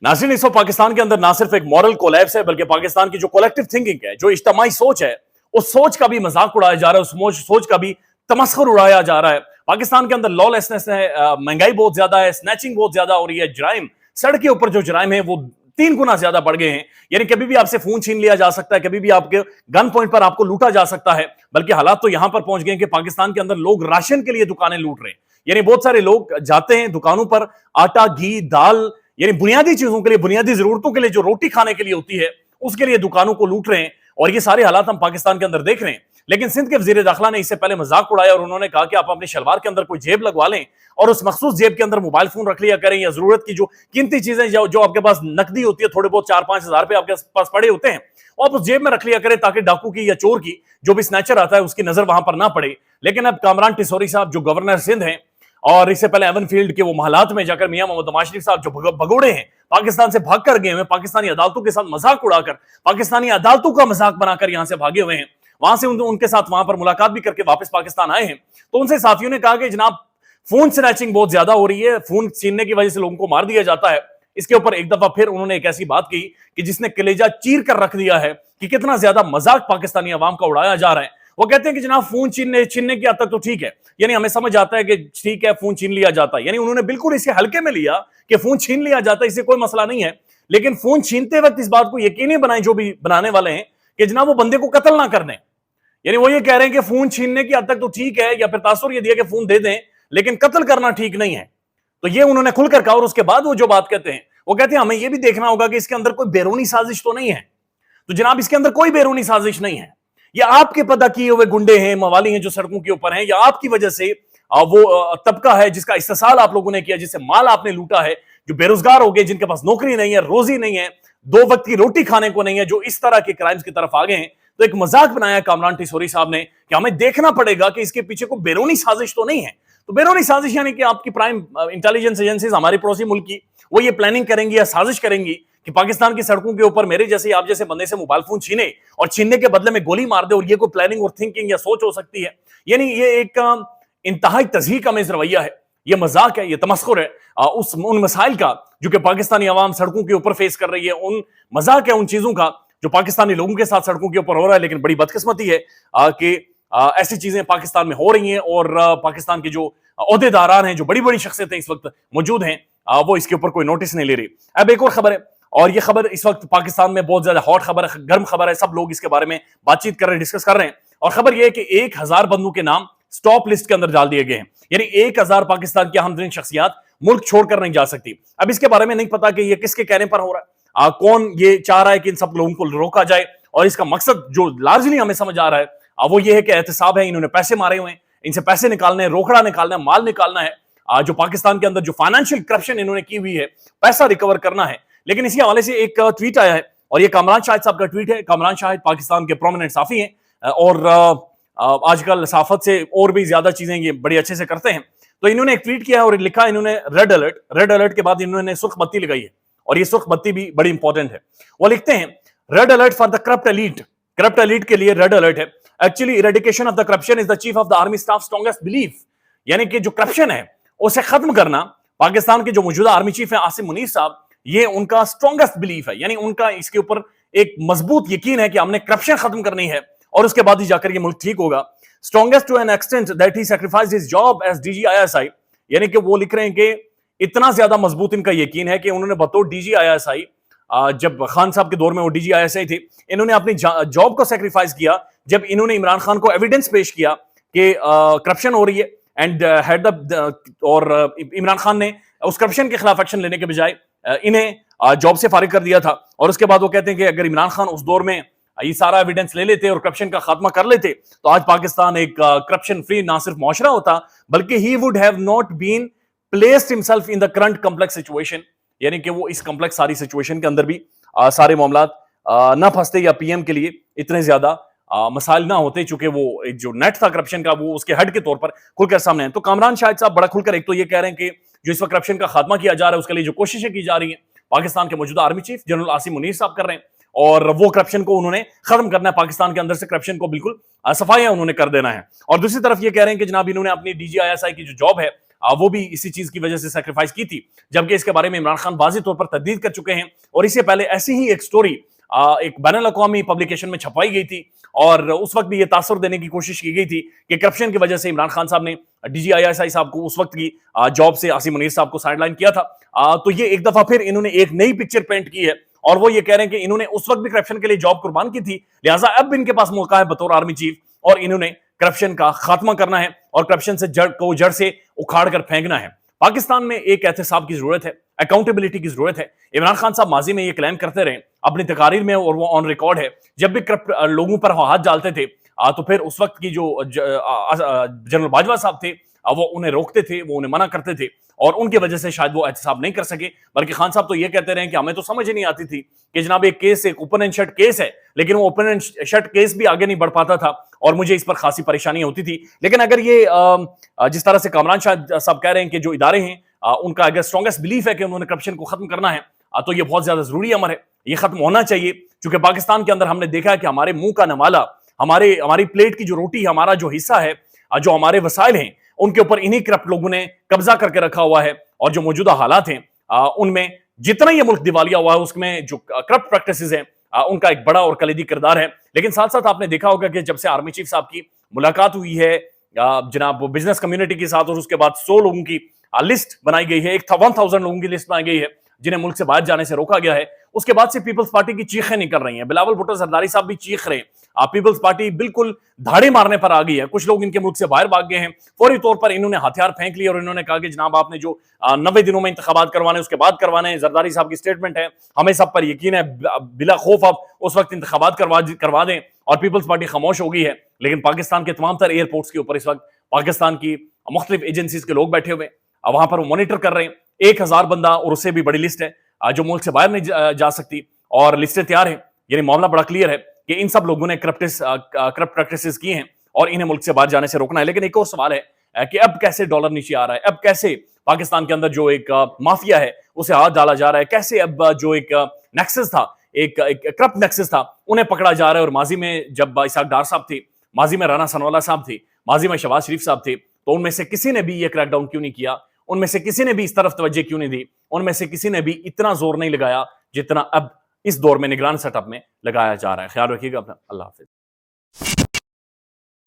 नाज़रीन, इस वक्त पाकिस्तान के अंदर ना सिर्फ एक मॉरल कोलैप्स है, बल्कि पाकिस्तान की जो कलेक्टिव थिंकिंग है, जो इज्तिमाई सोच है, उस सोच का भी मजाक उड़ाया जा रहा है, उस सोच का भी तमस्खुर उड़ाया जा रहा है। पाकिस्तान के अंदर लॉलेसनेस है, महंगाई बहुत ज्यादा है, स्नैचिंग बहुत ज्यादा हो रही है, जराइम, सड़क के ऊपर जो जराइम है वो 3 गुना ज्यादा बढ़ गए हैं। यानी कभी भी आपसे फोन छीन लिया जा सकता है, कभी भी आपके गन पॉइंट पर आपको लूटा जा सकता है। बल्कि हालात तो यहां पर पहुंच गए कि पाकिस्तान के अंदर लोग राशन के लिए दुकानें लूट रहे हैं। यानी बहुत सारे लोग जाते हैं दुकानों पर, आटा, घी, दाल, यानी बुनियादी चीजों के लिए, बुनियादी जरूरतों के लिए, जो रोटी खाने के लिए होती है, उसके लिए दुकानों को लूट रहे हैं। और ये सारे हालात हम पाकिस्तान के अंदर देख रहे हैं। लेकिन सिंध के वजीर दाखिला ने इससे पहले मजाक उड़ाया और उन्होंने कहा कि आप अपने शलवार के अंदर कोई जेब लगवा लें और उस मखसूस जेब के अंदर मोबाइल फोन रख लिया करें, या जरूरत की जो कीमती चीजें जो आपके पास नकदी होती है, थोड़े बहुत 4-5 हजार रुपए आपके पास पड़े होते हैं, आप उस जेब में रख लिया करें, ताकि डाकू की या चोर की जो भी स्नैचर आता है उसकी नजर वहां पर ना पड़े। लेकिन अब कामरान टिसोरी साहब जो गवर्नर सिंध हैं, और इससे पहले एवन फील्ड के वो महलात में जाकर मियां मोहम्मद नवाज शरीफ साहब जो भगोड़े हैं, पाकिस्तान से भाग कर गए हैं, पाकिस्तानी अदालतों के साथ मजाक उड़ाकर, पाकिस्तानी अदालतों का मजाक बनाकर यहां से भागे हुए हैं। वहां से उनके साथ वहां पर मुलाकात भी करके वापस पाकिस्तान आए हैं। तो उनसे साथियों ने कहा कि जनाब, फोन स्नैचिंग बहुत ज्यादा हो रही है, फोन छीनने की वजह से लोगों को मार दिया जाता है। इसके ऊपर एक दफा फिर उन्होंने एक ऐसी बात की कि जिसने कलेजा चीर कर रख दिया है कि कितना ज्यादा मजाक पाकिस्तानी अवाम का उड़ाया जा रहा है। वो कहते हैं कि जनाब, फोन छीनने की हद तक तो ठीक है, यानी हमें समझ आता है कि ठीक है, फोन छीन लिया जाता है, यानी उन्होंने बिल्कुल इसे हल्के में लिया कि फोन छीन लिया जाता है, इससे कोई मसला नहीं है। लेकिन फोन छीनते वक्त इस बात को यकीनी बनाए जो भी बनाने वाले हैं कि जनाब वो बंदे को कत्ल ना करने। यानी वो ये कह रहे हैं कि फोन छीनने की हद तक तो ठीक है, या फिर तासुर ये दिया कि फोन दे दें, लेकिन कत्ल करना ठीक नहीं है। तो ये उन्होंने खुलकर कहा। और उसके बाद वो जो बात कहते हैं, वो कहते हैं हमें ये भी देखना होगा कि इसके अंदर कोई बैरूनी साजिश तो नहीं है। तो जनाब, इसके अंदर कोई बैरूनी साजिश नहीं है। या आपके पता किए हुए गुंडे हैं, मवाली हैं जो सड़कों के ऊपर हैं, या आपकी वजह से वो तबका है जिसका इस्तेसाल आप लोगों ने किया, जिससे माल आपने लूटा है, जो बेरोजगार हो गए, जिनके पास नौकरी नहीं है, रोजी नहीं है, 2 वक्त की रोटी खाने को नहीं है, जो इस तरह के क्राइम्स की तरफ आ गए हैं। तो एक मजाक बनाया कामरान टिसोरी साहब ने कि हमें देखना पड़ेगा कि इसके पीछे कोई बैरूनी साजिश तो नहीं है। तो बैरूनी साजिश यानी कि आपकी प्राइम इंटेलिजेंस एजेंसीज, हमारी पड़ोसी मुल्क की, वो ये प्लानिंग करेंगी या साजिश करेंगी कि पाकिस्तान की सड़कों के ऊपर मेरे जैसे, आप जैसे बंदे से मोबाइल फोन छीने और छीनने के बदले में गोली मार दे। और ये कोई प्लानिंग और थिंकिंग या सोच हो सकती है? यानी ये एक इंतहाई तज़हीक अमेज़ रवैया है, ये मजाक है, ये तमस्खुर है उन मसाइल का जो कि पाकिस्तानी अवाम सड़कों के ऊपर फेस कर रही है, उन मजाक है उन चीजों का जो पाकिस्तानी लोगों के साथ सड़कों के ऊपर हो रहा है। लेकिन बड़ी बदकिस्मती है कि ऐसी चीजें पाकिस्तान में हो रही हैं, और पाकिस्तान के जो ओहदेदारान हैं, जो बड़ी बड़ी शख्सियतें इस वक्त मौजूद हैं, वो इसके ऊपर कोई नोटिस नहीं ले रही। अब एक और खबर है, और ये खबर इस वक्त पाकिस्तान में बहुत ज्यादा हॉट खबर है, गर्म खबर है, सब लोग इसके बारे में बातचीत कर रहे हैं, डिस्कस कर रहे हैं। और खबर यह है कि 1000 बंदों के नाम स्टॉप लिस्ट के अंदर डाल दिए गए हैं। यानी 1000 पाकिस्तान की अहम शख्सियात मुल्क छोड़कर नहीं जा सकती। अब इसके बारे में नहीं पता कि ये किसके कहने पर हो रहा है, कौन ये चाह रहा है कि इन सब लोगों को रोका जाए। और इसका मकसद जो लार्जली हमें समझ आ रहा है वो ये है कि एहतसाब है, इन्होंने पैसे मारे हुए हैं, इनसे पैसे निकालने हैं, रोकड़ा निकालना है, माल निकालना है, जो पाकिस्तान के अंदर जो फाइनेंशियल करप्शन इन्होंने की हुई है, पैसा रिकवर करना है। लेकिन इसी हवाले से एक ट्वीट आया है, और ये कामरान शाहिद साहब का ट्वीट है। कामरान शाहिद पाकिस्तान के प्रोमिनेंट साफी हैं, और आजकल सहाफत से और भी ज्यादा चीजें ये बड़ी अच्छे से करते हैं। तो इन्होंने एक ट्वीट किया और लिखा इन्होंने रेड अलर्ट। रेड अलर्ट के बाद इन्होंने सुर्ख बत्ती लगाई है, और ये सुर्ख बत्ती भी बड़ी इंपॉर्टेंट है। वो लिखते हैं, red alert for the corrupt elite. Corrupt elite के लिए रेड अलर्ट है। Actually eradication of the corruption is the chief of the army staff strongest belief. यानी कि जो करप्शन है उसे खत्म करना पाकिस्तान के जो मौजूदा आर्मी चीफ है आसिम मुनीर साहब, ये उनका स्ट्रॉन्गेस्ट बिलीफ है। यानी उनका इसके ऊपर एक मजबूत यकीन है कि हमने करप्शन खत्म करनी है, और उसके बाद ही जाकर ये मुल्क ठीक होगा। Strongest to an extent that he sacrificed his job as DG ISI. यानी कि वो लिख रहे हैं कि इतना ज्यादा मजबूत इनका यकीन है कि उन्होंने बतौर डीजी आईएसआई, जब खान साहब के दौर में वो डीजी आईएसआई थे, इन्होंने अपनी जॉब को सैक्रिफाइस किया जब इन्होंने इमरान खान को एविडेंस पेश किया कि करप्शन हो रही है, एंड हेड और इमरान खान ने उस करप्शन के खिलाफ एक्शन लेने के बजाय इन्हें जॉब से फारिग कर दिया था। और उसके बाद वो कहते हैं कि अगर इमरान खान उस दौर में ये सारा एविडेंस ले लेते और करप्शन का खात्मा कर लेते, तो आज पाकिस्तान एक करप्शन फ्री ना सिर्फ मुआशरा होता, बल्कि he would have not been placed himself in the current complex situation. यानी कि वो इस कॉम्प्लेक्स सारी सिचुएशन के अंदर भी सारे मामलात ना फंसते, या पीएम के लिए इतने ज्यादा मसाइल ना होते, चूंकि वो जो नेट था करप्शन का वो उसके हेड के तौर पर खुलकर सामने है। तो कामरान शाहिद साहब बड़ा खुलकर एक तो ये कह रहे हैं कि जो इस वक्त करप्शन का खात्मा किया जा रहा है उसके लिए जो कोशिशें की जा रही हैं पाकिस्तान के मौजूदा army chief general Asim Munir साहब कर रहे हैं, और वो करप्शन को उन्होंने खत्म करना है, पाकिस्तान के अंदर से करप्शन को बिल्कुल सफाइयां उन्होंने कर देना है। और दूसरी तरफ ये कह रहे हैं कि जनाब इन्होंने अपनी डीजी आईएसआई की जो जॉब है وہ بھی اسی چیز کی وجہ سے سیکریفائس کی تھی، جبکہ اس کے بارے میں عمران خان واضح طور پر تردید کر چکے ہیں، اور اس سے پہلے ایسی ہی ایک سٹوری ایک بین الاقوامی پبلیکیشن میں چھپائی گئی تھی، اور اس وقت بھی یہ تاثر دینے کی کوشش کی گئی تھی کہ کرپشن کی وجہ سے عمران خان صاحب نے ڈی جی ISI صاحب کو اس وقت کی جاب سے عاصم منیر صاحب کو سائڈ لائن کیا تھا۔ تو یہ ایک دفعہ پھر انہوں نے ایک نئی پکچر پینٹ کی ہے، اور وہ یہ کہہ رہے ہیں کہ انہوں نے اس وقت بھی کرپشن کے لیے جاب قربان کی تھی، لہٰذا اب ان کے پاس موقع ہے بطور آرمی چیف، اور انہوں نے کرپشن کا خاتمہ کرنا ہے اور کرپشن سے جڑ سے اکھاڑ کر پھینکنا ہے۔ پاکستان میں ایک احتساب کی ضرورت ہے، اکاؤنٹیبلٹی کی ضرورت ہے۔ عمران خان صاحب ماضی میں یہ کلیم کرتے رہے اپنی تقاریر میں، اور وہ آن ریکارڈ ہے، جب بھی لوگوں پر ہاتھ ڈالتے تھے تو پھر اس وقت کی جو جنرل باجوہ صاحب تھے وہ انہیں روکتے تھے، وہ انہیں منع کرتے تھے، اور ان کی وجہ سے شاید وہ احتساب نہیں کر سکے۔ بلکہ خان صاحب تو یہ کہتے رہے کہ ہمیں تو سمجھ ہی نہیں آتی تھی کہ جناب ایک کیس ایک اوپن اینڈ شٹ کیس ہے، لیکن وہ اوپن اینڈ شٹ کیس بھی آگے نہیں بڑھ پاتا تھا، اور مجھے اس پر خاصی پریشانی ہوتی تھی۔ لیکن اگر یہ جس طرح سے کامران شاہ صاحب کہہ رہے ہیں کہ جو ادارے ہیں ان کا اگر اسٹرانگسٹ بلیف ہے کہ انہوں نے کرپشن کو ختم کرنا ہے، تو یہ بہت زیادہ ضروری امر ہے، یہ ختم ہونا چاہیے، چونکہ پاکستان کے اندر ہم نے دیکھا ہے کہ ہمارے منہ کا نوالا، ہماری پلیٹ کی جو روٹی، ہمارا جو حصہ ہے، جو ہمارے وسائل ہیں، ان کے اوپر انہی کرپٹ لوگوں نے قبضہ کر کے رکھا ہوا ہے، اور جو موجودہ حالات ہیں ان میں جتنا یہ ملک دیوالیہ ہوا ہے، اس میں جو کرپٹ پریکٹسز ہیں ان کا ایک بڑا اور کلیدی کردار ہے۔ لیکن ساتھ ساتھ آپ نے دیکھا ہوگا کہ جب سے آرمی چیف صاحب کی ملاقات ہوئی ہے جناب بزنس کمیونٹی کے ساتھ، اور اس کے بعد 100 لوگوں کی لسٹ بنائی گئی ہے، 1000 لوگوں کی لسٹ بنائی گئی ہے جنہیں ملک سے باہر جانے سے روکا گیا ہے، اس کے بعد سے پیپلز پارٹی کی چیخیں نکل رہی ہیں، بلاول بھٹو زرداری صاحب بھی چیخ رہے ہیں، پیپلز پارٹی بالکل دھاڑے مارنے پر آ گئی ہے، کچھ لوگ ان کے ملک سے باہر بھاگ گئے ہیں، فوری طور پر انہوں نے ہتھیار پھینک لیے، اور انہوں نے کہا کہ جناب آپ نے جو 90 دنوں میں انتخابات کروانے اس کے بعد کروانے ہیں۔ زرداری صاحب کی سٹیٹمنٹ ہے، ہمیں سب پر یقین ہے بلا خوف آپ اس وقت انتخابات کروا دیں، اور پیپلز پارٹی خاموش ہو گئی ہے۔ لیکن پاکستان کے تمام تر ایئرپورٹس کے اوپر اس وقت پاکستان کی مختلف ایجنسیز کے لوگ بیٹھے ہوئے ہیں، وہاں پر وہ مانیٹر کر رہے ہیں، 1000 بندہ اور اس سے بھی بڑی لسٹ ہے جو ملک سے باہر نہیں جا سکتی، اور لسٹیں تیار ہیں، یعنی معاملہ بڑا کلیئر ہے کہ ان سب لوگوں نے کرپٹ پریکٹسز کی ہیں اور انہیں ملک سے باہر جانے سے روکنا ہے۔ لیکن ایک اور سوال ہے کہ اب کیسے ڈالر نیچے آ رہا ہے، اب کیسے پاکستان کے اندر جو ایک مافیا ہے اسے ہاتھ ڈالا جا رہا ہے، کیسے اب جو ایک نیکسس تھا، ایک کرپٹ نیکسس تھا، انہیں پکڑا جا رہا ہے۔ اور ماضی میں جب اسحاق ڈار صاحب تھے، ماضی میں رانا ثناءاللہ صاحب تھے، ماضی میں شہباز شریف صاحب تھے، تو ان میں سے کسی نے بھی یہ کریک ڈاؤن کیوں نہیں کیا، ان میں سے کسی نے بھی اس طرف توجہ کیوں نہیں دی، ان میں سے کسی نے بھی اتنا زور نہیں لگایا جتنا اب اس دور میں نگران سیٹ اپ میں لگایا جا رہا ہے۔ خیال رکھیے گا اپنا، اللہ حافظ۔